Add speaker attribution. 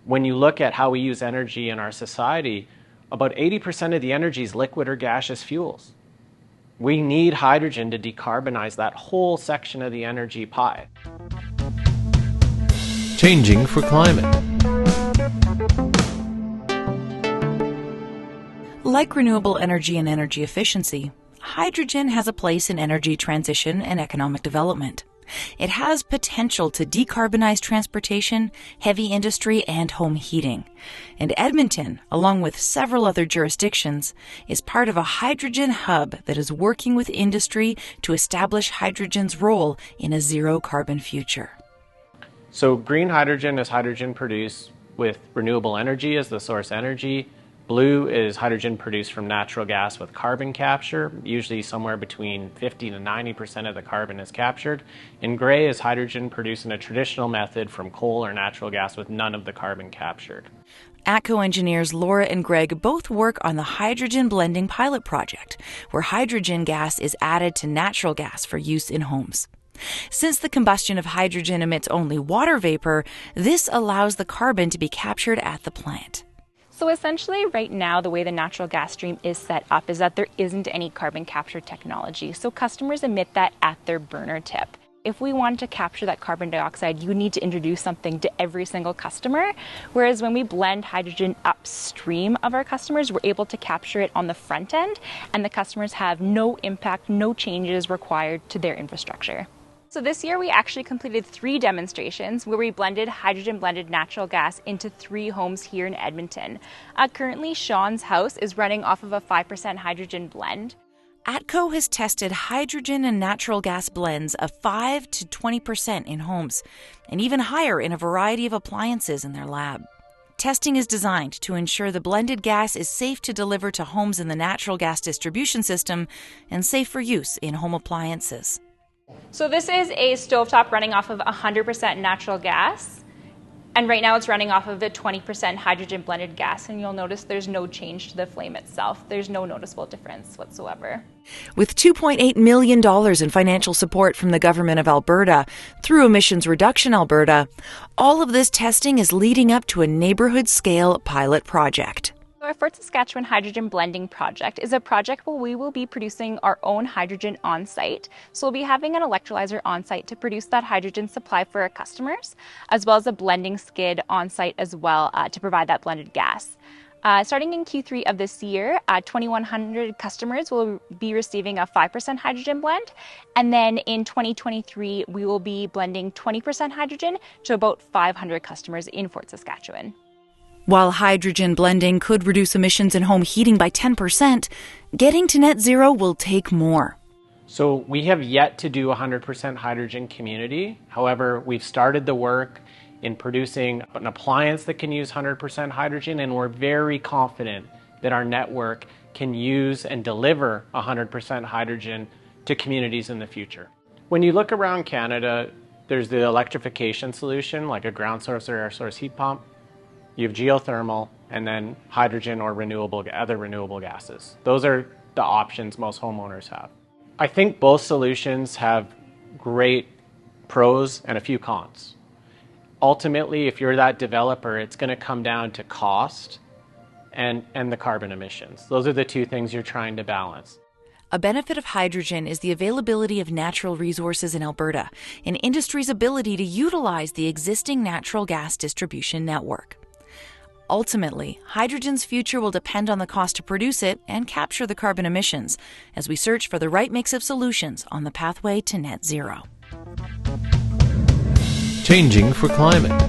Speaker 1: When you look at how we use energy in our society, about 80% of the energy is liquid or gaseous fuels. We need hydrogen to decarbonize that whole section of the energy pie.
Speaker 2: Changing for climate.
Speaker 3: Like renewable energy and energy efficiency, hydrogen has a place in energy transition and economic development. It has potential to decarbonize transportation, heavy industry, and home heating. And Edmonton, along with several other jurisdictions, is part of a hydrogen hub that is working with industry to establish hydrogen's role in a zero-carbon future.
Speaker 1: So green hydrogen is hydrogen produced with renewable energy as the source energy. Blue is hydrogen produced from natural gas with carbon capture. Usually somewhere between 50 to 90% of the carbon is captured. And gray is hydrogen produced in a traditional method from coal or natural gas with none of the carbon captured.
Speaker 3: ATCO engineers Laura and Greg both work on the hydrogen blending pilot project, where hydrogen gas is added to natural gas for use in homes. Since the combustion of hydrogen emits only water vapor, this allows the carbon to be captured at the plant.
Speaker 4: So essentially right now the way the natural gas stream is set up is that there isn't any carbon capture technology. So customers emit that at their burner tip. If we want to capture that carbon dioxide, you need to introduce something to every single customer. Whereas when we blend hydrogen upstream of our customers, we're able to capture it on the front end, and the customers have no impact, no changes required to their infrastructure. So this year we actually completed 3 demonstrations where we blended hydrogen-blended natural gas into 3 homes here in Edmonton. Currently, Sean's house is running off of a 5% hydrogen blend.
Speaker 3: ATCO has tested hydrogen and natural gas blends of 5 to 20% in homes, and even higher in a variety of appliances in their lab. Testing is designed to ensure the blended gas is safe to deliver to homes in the natural gas distribution system and safe for use in home appliances.
Speaker 4: So this is a stovetop running off of 100% natural gas, and right now it's running off of a 20% hydrogen blended gas, and you'll notice there's no change to the flame itself. There's no noticeable difference whatsoever.
Speaker 3: With $2.8 million in financial support from the Government of Alberta through Emissions Reduction Alberta, all of this testing is leading up to a neighborhood-scale pilot project.
Speaker 4: Our Fort Saskatchewan Hydrogen Blending Project is a project where we will be producing our own hydrogen on-site. So we'll be having an electrolyzer on-site to produce that hydrogen supply for our customers, as well as a blending skid on-site as well to provide that blended gas. Starting in Q3 of this year, 2,100 customers will be receiving a 5% hydrogen blend. And then in 2023, we will be blending 20% hydrogen to about 500 customers in Fort Saskatchewan.
Speaker 3: While hydrogen blending could reduce emissions in home heating by 10%, getting to net zero will take more.
Speaker 1: So we have yet to do a 100% hydrogen community. However, we've started the work in producing an appliance that can use 100% hydrogen, and we're very confident that our network can use and deliver 100% hydrogen to communities in the future. When you look around Canada, there's the electrification solution, like a ground source or air source heat pump. You have geothermal, and then hydrogen or other renewable gases. Those are the options most homeowners have. I think both solutions have great pros and a few cons. Ultimately, if you're that developer, it's going to come down to cost and the carbon emissions. Those are the 2 things you're trying to balance.
Speaker 3: A benefit of hydrogen is the availability of natural resources in Alberta and industry's ability to utilize the existing natural gas distribution network. Ultimately, hydrogen's future will depend on the cost to produce it and capture the carbon emissions as we search for the right mix of solutions on the pathway to net zero.
Speaker 2: Changing for climate.